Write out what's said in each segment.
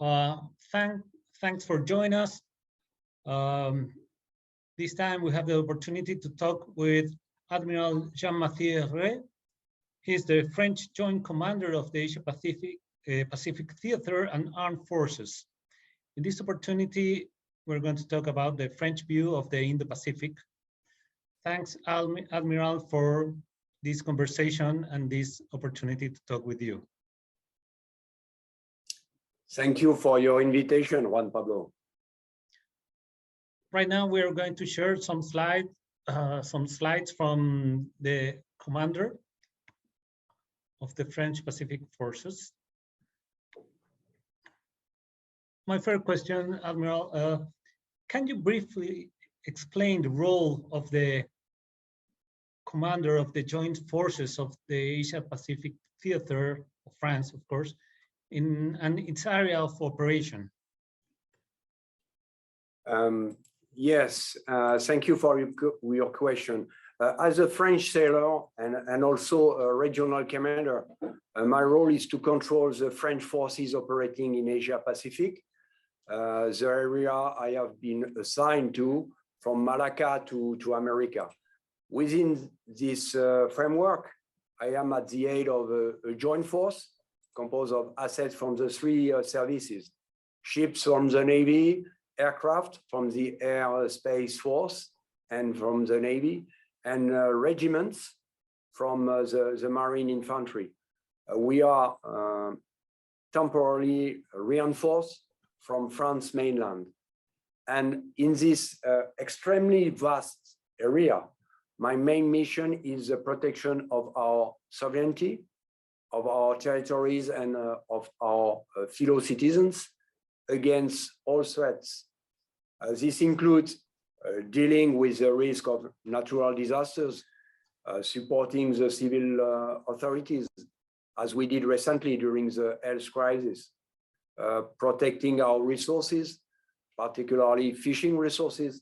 Uh, thanks for joining us. This time we have the opportunity to talk with Admiral Jean-Mathieu Rey. He is the French Joint Commander of the Pacific Theater and Armed Forces. In this opportunity, we're going to talk about the French view of the Indo-Pacific. Thanks, Admiral, for this conversation and this opportunity to talk with you. Thank you for your invitation, Juan Pablo. Right now, we are going to share some slides from the commander of the French Pacific Forces. My first question, Admiral, can you briefly explain the role of the commander of the Joint Forces of the Asia-Pacific Theater of France, of course, and its area of operation? Yes, thank you for your question. As a French sailor and also a regional commander, my role is to control the French forces operating in Asia-Pacific, the area I have been assigned to from Malacca to America. Within this framework, I am at the head of a joint force composed of assets from the three services: ships from the Navy, aircraft from the Air Space Force and from the Navy, and regiments from the Marine Infantry. We are temporarily reinforced from France mainland. And in this extremely vast area, my main mission is the protection of our sovereignty, of our territories, and of our fellow citizens against all threats. This includes dealing with the risk of natural disasters, supporting the civil authorities, as we did recently during the health crisis, protecting our resources, particularly fishing resources,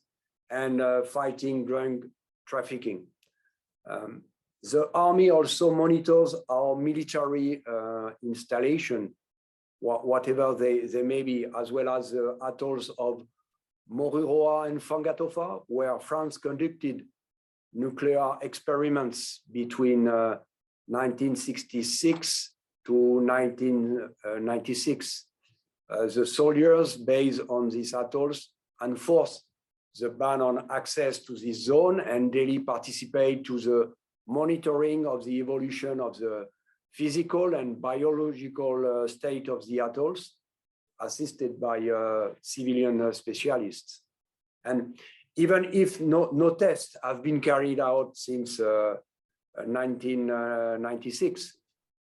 and fighting drug trafficking. The Army also monitors our military installation, whatever they may be, as well as the atolls of Moruroa and Fangatofa, where France conducted nuclear experiments between 1966 to 1996. The soldiers based on these atolls enforced the ban on access to this zone and daily participate to the monitoring of the evolution of the physical and biological state of the atolls, assisted by civilian specialists. And even if no tests have been carried out since 1996,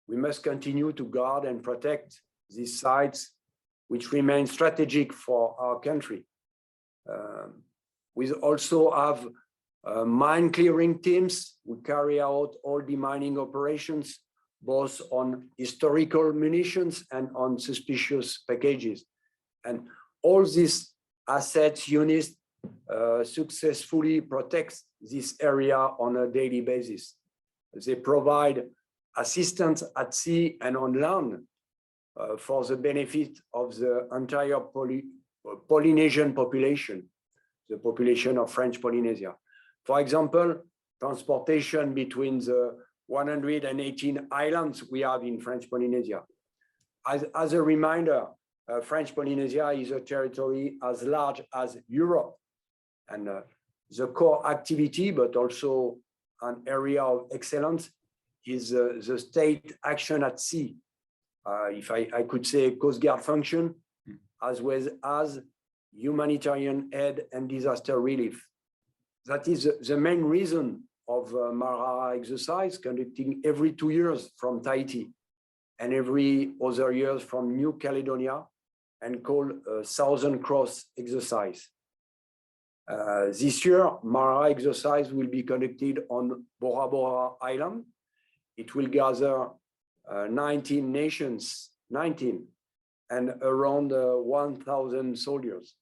we must continue to guard and protect these sites, which remain strategic for our country. We also have mine clearing teams. We carry out all the mining operations, both on historical munitions and on suspicious packages. And all these assets units successfully protect this area on a daily basis. They provide assistance at sea and on land for the benefit of the entire Polynesian population, the population of French Polynesia. For example, transportation between the 118 islands we have in French Polynesia. As a reminder, French Polynesia is a territory as large as Europe, and the core activity, but also an area of excellence, is the state action at sea. If I could say Coast Guard function, as well as humanitarian aid and disaster relief. That is the main reason of Mara exercise, conducting every 2 years from Tahiti and every other years from New Caledonia, and called Southern Cross exercise. This year, Mara exercise will be conducted on Bora Bora Island. It will gather 19 nations, and around 1,000 soldiers.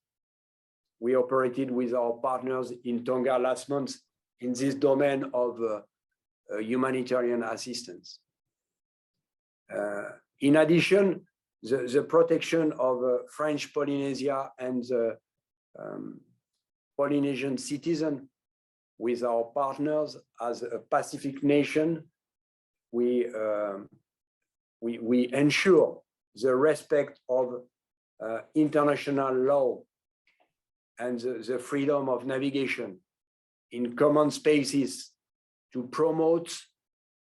We operated with our partners in Tonga last month in this domain of humanitarian assistance. In addition, the protection of French Polynesia and the Polynesian citizen with our partners as a Pacific nation. We ensure the respect of international law and the freedom of navigation in common spaces to promote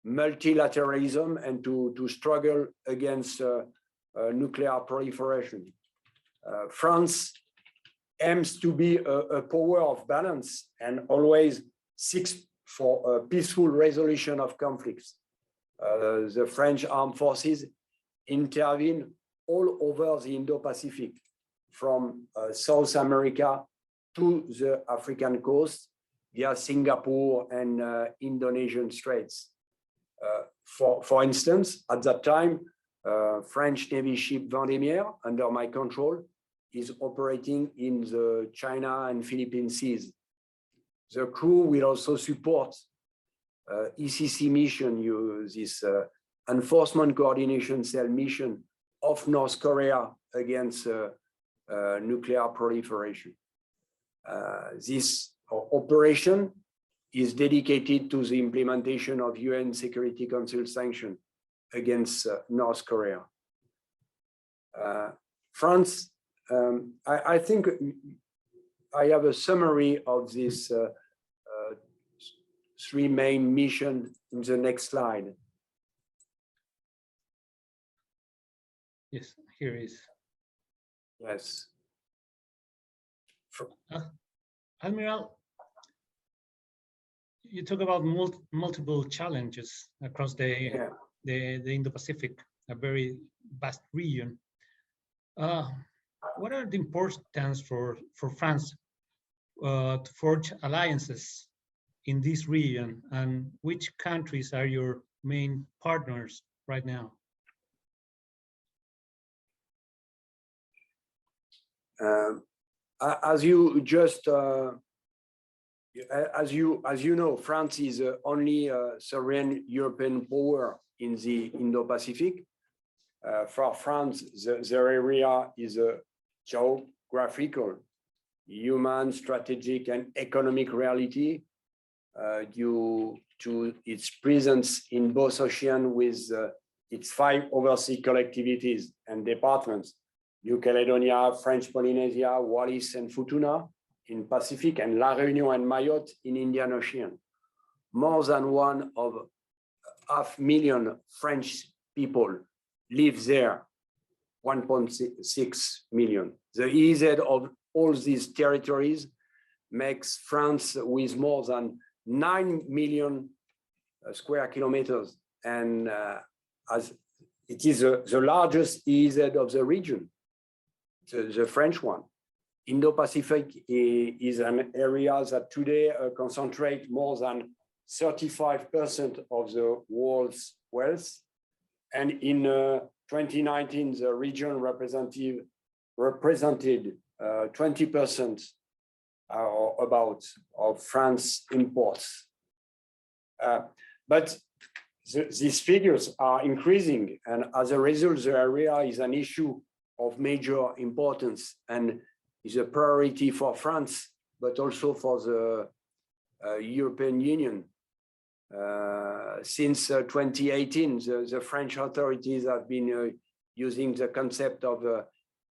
multilateralism and to struggle against nuclear proliferation. France aims to be a power of balance and always seeks for a peaceful resolution of conflicts. The French armed forces intervene all over the Indo-Pacific, from South America to the African coast via Singapore and Indonesian straits. For instance, at that time, French Navy ship Vendémiaire, under my control, is operating in the China and Philippine seas. The crew will also support ECC mission, this enforcement coordination cell mission of North Korea against nuclear proliferation. This operation is dedicated to the implementation of UN Security Council sanction against North Korea. France, I think I have a summary of this three main missions in the next slide. Yes, here is. Yes. Admiral, you talk about multiple challenges across the Indo-Pacific, a very vast region. What are the importance for France to forge alliances in this region, and which countries are your main partners right now? As you know, France is the only sovereign European power in the Indo-Pacific. For France, the area is a geographical, human, strategic, and economic reality due to its presence in both oceans with its 5 overseas collectivities and departments: New Caledonia, French Polynesia, Wallis and Futuna in Pacific, and La Réunion and Mayotte in Indian Ocean. More than 1.5 million French people live there, 1.6 million. The EEZ of all these territories makes France with more than 9 million square kilometers, and as it is the largest EEZ of the region, the French one. Indo-Pacific is an area that today concentrates more than 35% of the world's wealth. And in 2019, the region represented 20% or about of France imports. But these figures are increasing, and as a result, the area is an issue of major importance and is a priority for France, but also for the European Union. Since 2018, the French authorities have been using the concept of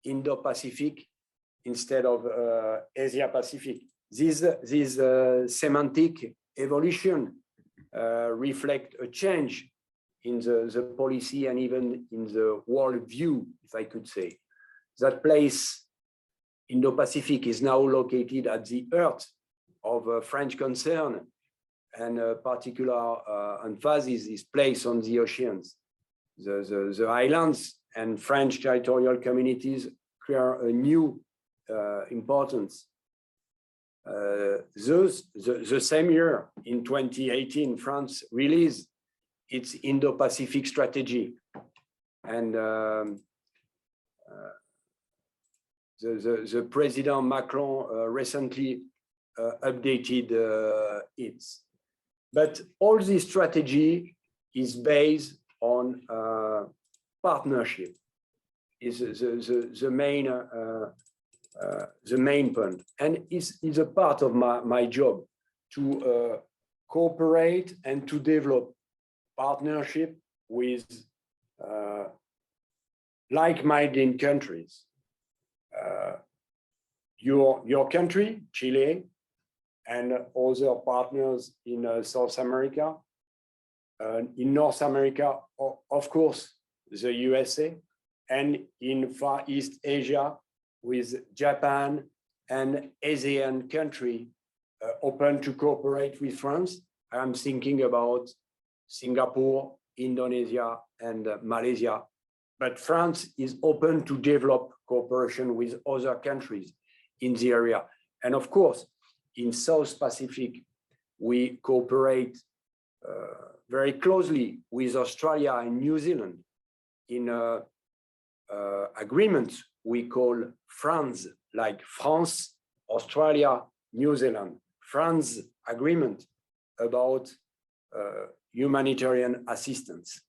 Indo-Pacific instead of Asia-Pacific. This semantic evolution reflects a change in the policy and even in the world view, if I could say. That place, Indo-Pacific, is now located at the heart of French concern, and particular emphasis is placed on the oceans. The islands and French territorial communities create a new importance. The same year, in 2018, France released its Indo-Pacific strategy, and the President Macron recently updated it. But all this strategy is based on partnership. the main point, and is a part of my job to cooperate and to develop partnership with like-minded countries. Your country, Chile, and other partners in South America, in North America, of course, the USA, and in Far East Asia with Japan and ASEAN country open to cooperate with France. I'm thinking about Singapore, Indonesia, and Malaysia. But France is open to develop cooperation with other countries in the area. And of course, in South Pacific, we cooperate very closely with Australia and New Zealand in agreements we call France, like France, Australia, New Zealand. France agreement about humanitarian assistance.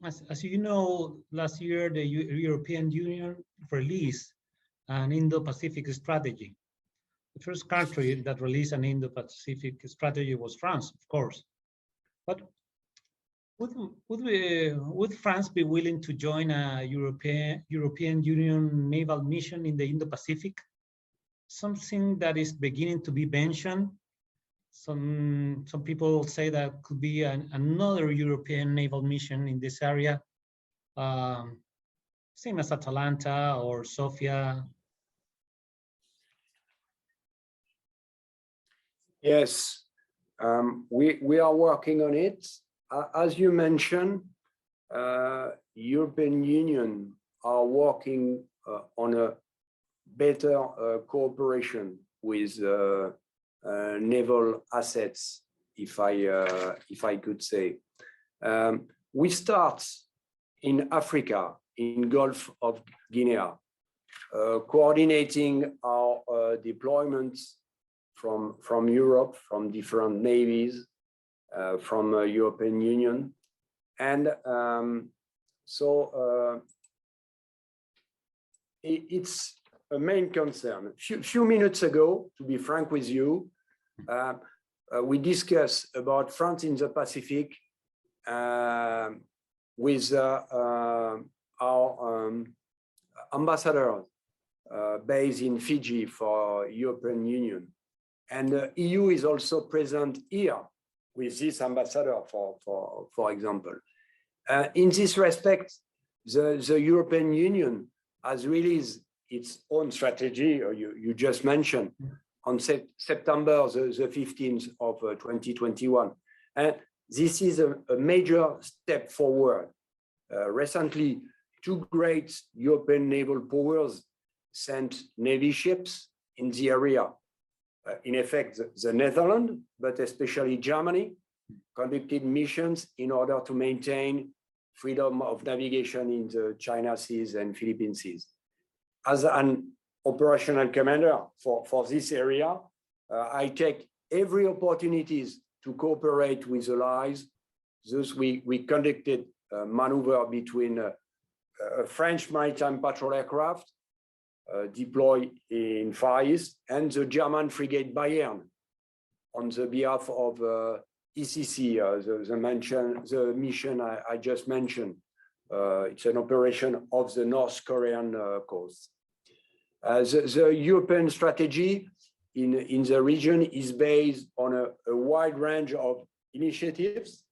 As you know, last year, the European Union released an Indo-Pacific strategy. The first country that released an Indo-Pacific strategy was France, of course. But would France be willing to join a European Union naval mission in the Indo-Pacific? Something that is beginning to be mentioned. Some people say that could be another European naval mission in this area, same as Atalanta or Sofia. Yes, we are working on it. As you mentioned, European Union are working on a better cooperation with naval assets, if I could say. We start in Africa, in Gulf of Guinea, coordinating our deployments from Europe, from different navies, from European Union. And it's a main concern. Few minutes ago, to be frank with you, we discussed about France in the Pacific with our ambassador based in Fiji for European Union. And the EU is also present here with this ambassador, for example. In this respect, the European Union has released its own strategy, or you just mentioned, on September the 15th of 2021. And this is a major step forward. Recently, two great European naval powers sent Navy ships in the area. In effect, the Netherlands, but especially Germany, conducted missions in order to maintain freedom of navigation in the China Seas and Philippine Seas. As an operational commander for this area, I take every opportunities to cooperate with allies. Thus, we conducted a maneuver between a French maritime patrol aircraft deployed in Far East and the German frigate Bayern on the behalf of ECC, the mission I just mentioned. It's an operation of the North Korean coast. The European strategy in the region is based on a wide range of initiatives,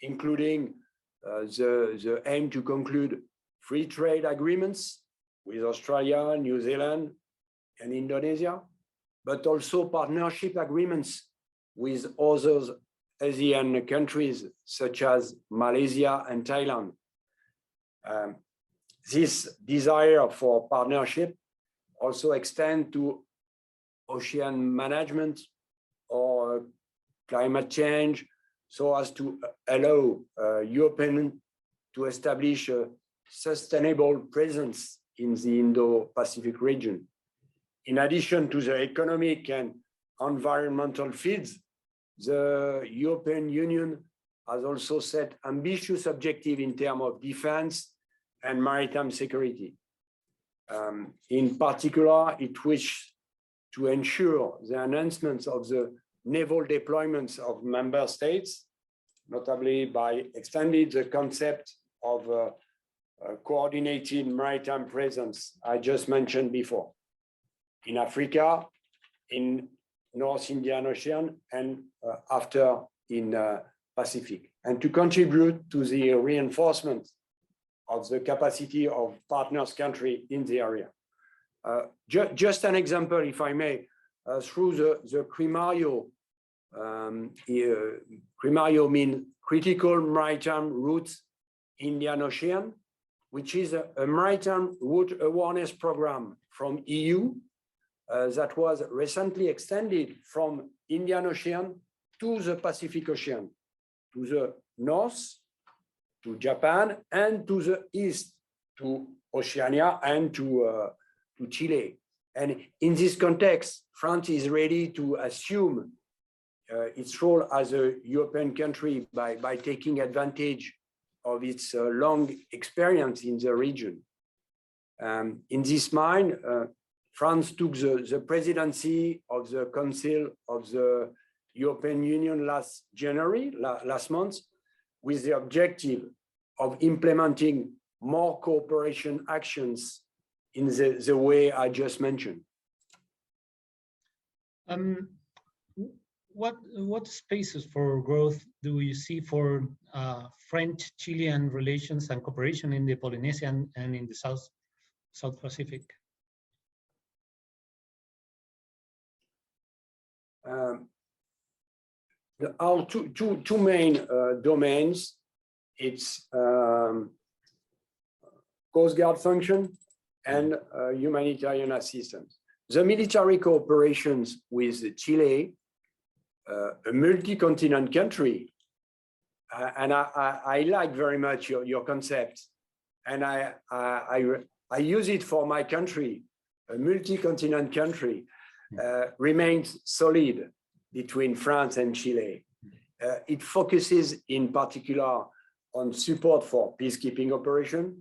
including the aim to conclude free trade agreements with Australia, New Zealand, and Indonesia, but also partnership agreements with other ASEAN countries, such as Malaysia and Thailand. This desire for partnership also extends to ocean management or climate change, so as to allow European to establish a sustainable presence in the Indo-Pacific region. In addition to the economic and environmental fields, the European Union has also set ambitious objectives in terms of defense and maritime security. In particular, it wished to ensure the enhancement of the naval deployments of member states, notably by extending the concept of coordinated maritime presence I just mentioned before, in Africa, in North Indian Ocean, and after in Pacific, and to contribute to the reinforcement of the capacity of partners countries in the area. Just an example, if I may, through the CRIMARIO, CRIMARIO means Critical Maritime Routes Indian Ocean, which is a maritime route awareness program from EU that was recently extended from Indian Ocean to the Pacific Ocean, to the north, to Japan, and to the east, to Oceania and to Chile. And in this context, France is ready to assume its role as a European country by taking advantage of its long experience in the region. In this mind, France took the presidency of the Council of the European Union last month, with the objective of implementing more cooperation actions in the way I just mentioned. What spaces for growth do you see for French-Chilean relations and cooperation in the Polynesian and in the South Pacific? Our two main domains, it's Coast Guard function and humanitarian assistance. The military cooperations with Chile, a multi-continent country, and I like very much your concept, and I use it for my country. A multi-continent country remains solid between France and Chile. It focuses in particular on support for peacekeeping operation,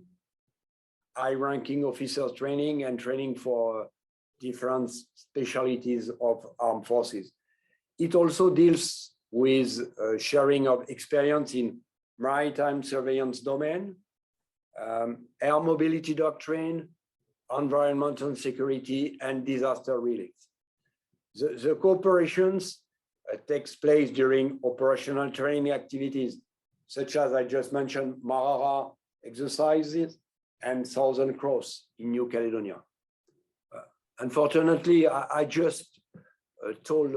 high-ranking officers training, and training for different specialties of armed forces. It also deals with sharing of experience in maritime surveillance domain, air mobility doctrine, environmental security, and disaster relief. The cooperations takes place during operational training activities, such as I just mentioned, Marara exercises and Southern Cross in New Caledonia. Unfortunately, I just told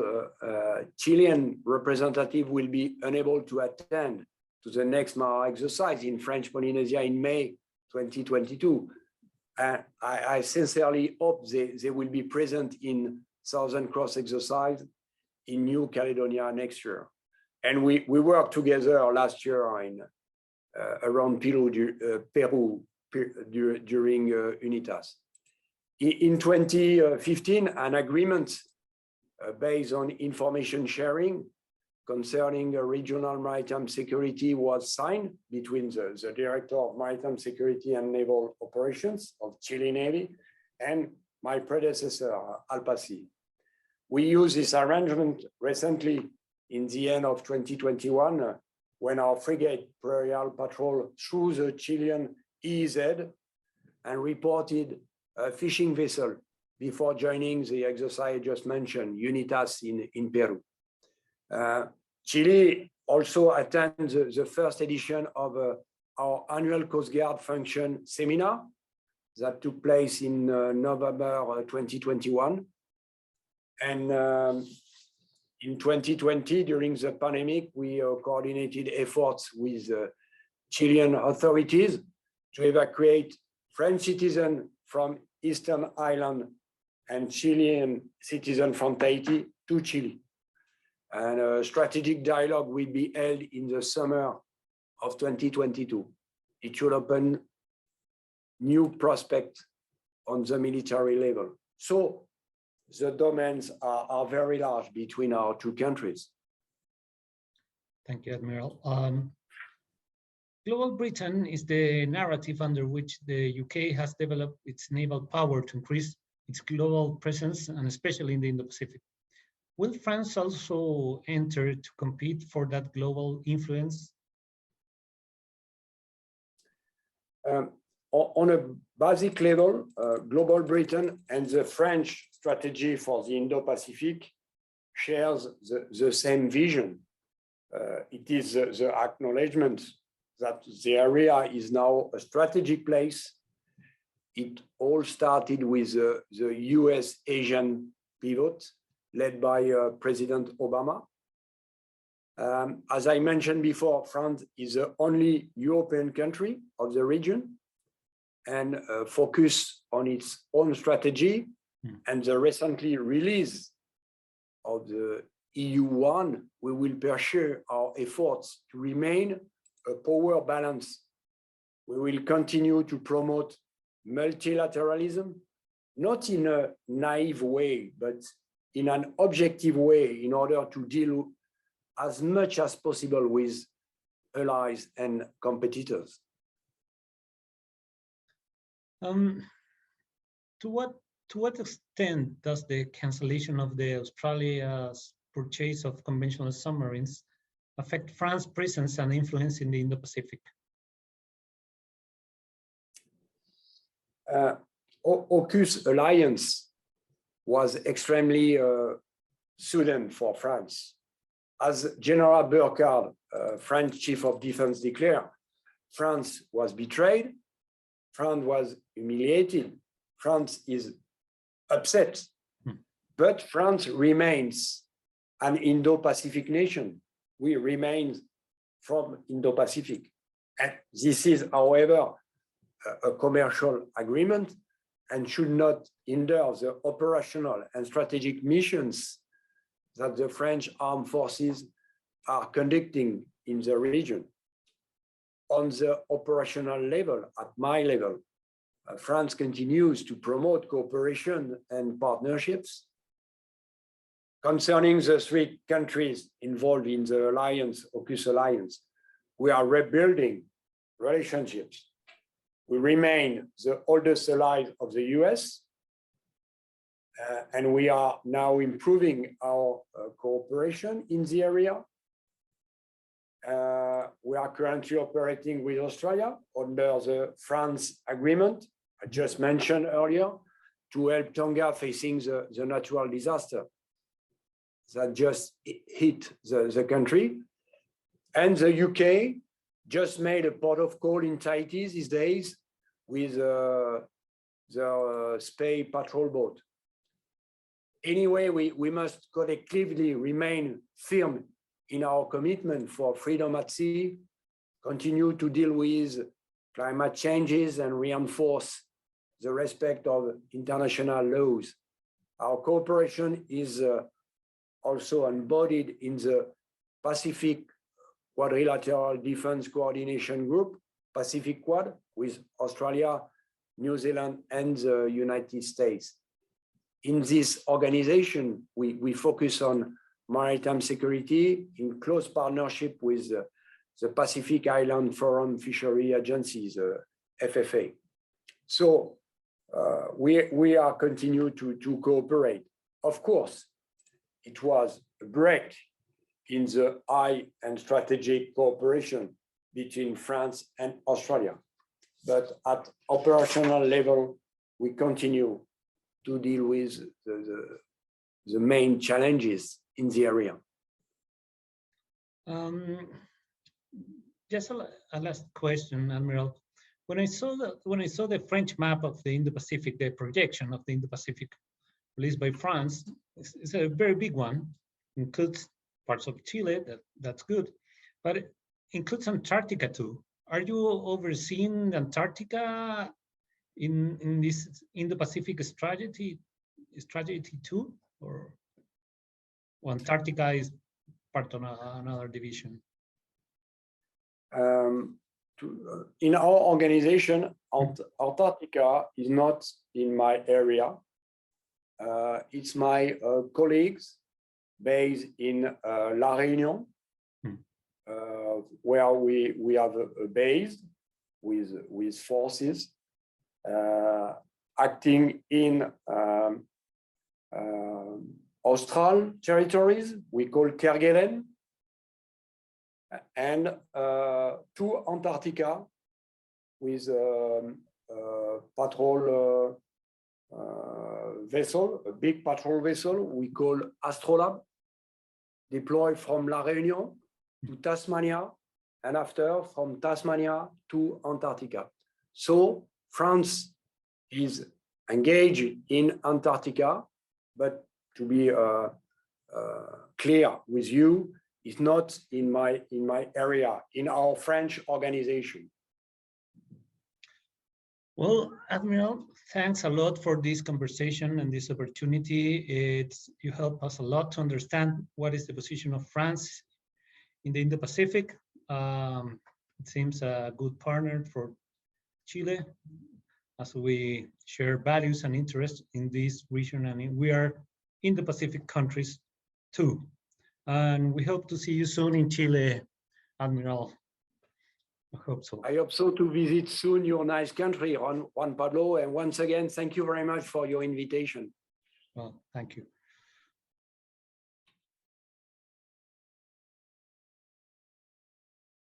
Chilean representative will be unable to attend to the next Marara exercise in French Polynesia in May 2022. And I sincerely hope they will be present in Southern Cross exercise in New Caledonia next year. And we worked together last year in around Peru during UNITAS. In 2015, an agreement based on information sharing concerning regional maritime security was signed between the Director of Maritime Security and Naval Operations of Chile Navy and my predecessor, Alpasi. We used this arrangement recently in the end of 2021 when our frigate Prairial patrol through the Chilean EEZ and reported a fishing vessel before joining the exercise I just mentioned, UNITAS in Peru. Chile also attends the first edition of our annual Coast Guard function seminar that took place in November 2021. And in 2020, during the pandemic, we coordinated efforts with Chilean authorities to evacuate French citizens from Eastern Island and Chilean citizens from Tahiti to Chile. And a strategic dialogue will be held in the summer of 2022. It should open new prospects on the military level. So the domains are very large between our two countries. Thank you, Admiral. Global Britain is the narrative under which the UK has developed its naval power to increase its global presence, and especially in the Indo-Pacific. Will France also enter to compete for that global influence? On a basic level, Global Britain and the French strategy for the Indo-Pacific shares the same vision. It is the acknowledgement that the area is now a strategic place. It all started with the US-Asian pivot led by President Obama. As I mentioned before, France is the only European country of the region and focus on its own strategy. And the recently release of the EU1, we will pursue our efforts to remain a power balance. We will continue to promote multilateralism, not in a naive way, but in an objective way in order to deal as much as possible with allies and competitors. To what extent does the cancellation of the Australia's purchase of conventional submarines affect France's presence and influence in the Indo-Pacific? AUKUS alliance was extremely sudden for France. As General Burkhard, French Chief of Defense, declared, France was betrayed, France was humiliated, France is upset, but France remains an Indo-Pacific nation. We remain from Indo-Pacific. And this is, however, a commercial agreement and should not hinder the operational and strategic missions that the French armed forces are conducting in the region. On the operational level, at my level, France continues to promote cooperation and partnerships. Concerning the three countries involved in the alliance, AUKUS alliance, we are rebuilding relationships. We remain the oldest ally of the US, and we are now improving our cooperation in the area. We are currently operating with Australia under the France agreement I just mentioned earlier to help Tonga facing the natural disaster that just hit the country. And the UK just made a port of call in Tahiti these days with the Spey patrol boat. Anyway, we must collectively remain firm in our commitment for freedom at sea, continue to deal with climate changes and reinforce the respect of international laws. Our cooperation is also embodied in the Pacific Quadrilateral Defense Coordination Group, Pacific Quad, with Australia, New Zealand, and the United States. In this organization, we focus on maritime security in close partnership with the Pacific Island Forum Fishery Agency, the FFA. So we are continue to cooperate. Of course, it was a break in the high and strategic cooperation between France and Australia. But at operational level, we continue to deal with the main challenges in the area. Just a last question, Admiral. When I saw the French map of the Indo-Pacific, the projection of the Indo-Pacific released by France, it's a very big one. Includes parts of Chile, that's good, but it includes Antarctica too. Are you overseeing Antarctica in this Indo-Pacific strategy too, or Antarctica is part of another division? In our organization, Antarctica is not in my area. It's my colleagues based in La Réunion, where we have a base with forces acting in Austral territories, we call Kerguelen, and to Antarctica with patrol vessel, a big patrol vessel we call AthenaLab, deployed from La Réunion to Tasmania, and after from Tasmania to Antarctica. So France is engaged in Antarctica, but to be clear with you, it's not in my area, in our French organization. Well, Admiral, thanks a lot for this conversation and this opportunity. You help us a lot to understand what is the position of France in the Indo-Pacific. It seems a good partner for Chile, as we share values and interests in this region, and we are Indo-Pacific countries too. And we hope to see you soon in Chile, Admiral. I hope so. I hope so to visit soon your nice country, Juan Pablo. And once again, thank you very much for your invitation. Well, thank you.